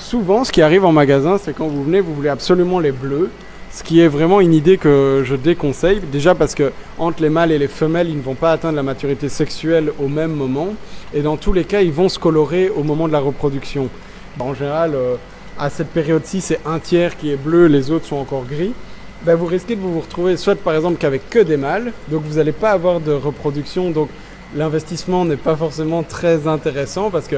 souvent, ce qui arrive en magasin, c'est quand vous venez, vous voulez absolument les bleus. Ce qui est vraiment une idée que je déconseille. Déjà parce que entre les mâles et les femelles, ils ne vont pas atteindre la maturité sexuelle au même moment. Et dans tous les cas, ils vont se colorer au moment de la reproduction. En général, à cette période-ci, c'est un tiers qui est bleu, les autres sont encore gris. Ben, vous risquez de vous retrouver soit par exemple qu'avec que des mâles, donc vous n'allez pas avoir de reproduction, donc l'investissement n'est pas forcément très intéressant parce que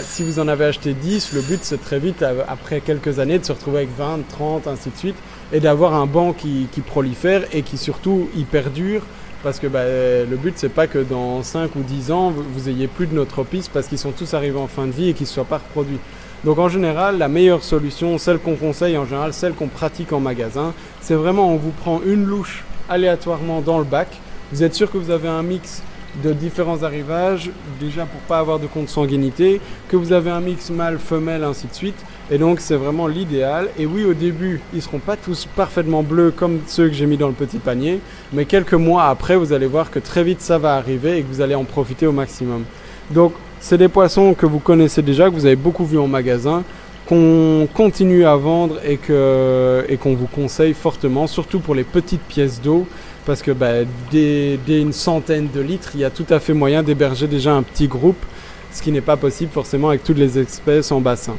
si vous en avez acheté 10, le but c'est très vite, après quelques années, de se retrouver avec 20, 30, ainsi de suite, et d'avoir un banc qui prolifère et qui surtout y perdure parce que le but c'est pas que dans 5 ou 10 ans vous ayez plus de notropistes parce qu'ils sont tous arrivés en fin de vie et qu'ils ne se soient pas reproduits. Donc en général, la meilleure solution, celle qu'on conseille en général, celle qu'on pratique en magasin, c'est vraiment on vous prend une louche aléatoirement dans le bac. Vous êtes sûr que vous avez un mix de différents arrivages, déjà pour pas avoir de consanguinité, que vous avez un mix mâle-femelle, ainsi de suite. Et donc c'est vraiment l'idéal. Et oui, au début, ils seront pas tous parfaitement bleus comme ceux que j'ai mis dans le petit panier, mais quelques mois après, vous allez voir que très vite ça va arriver et que vous allez en profiter au maximum. Donc c'est des poissons que vous connaissez déjà, que vous avez beaucoup vus en magasin, qu'on continue à vendre et qu'on vous conseille fortement, surtout pour les petites pièces d'eau, parce que dès une centaine de litres, il y a tout à fait moyen d'héberger déjà un petit groupe, ce qui n'est pas possible forcément avec toutes les espèces en bassin.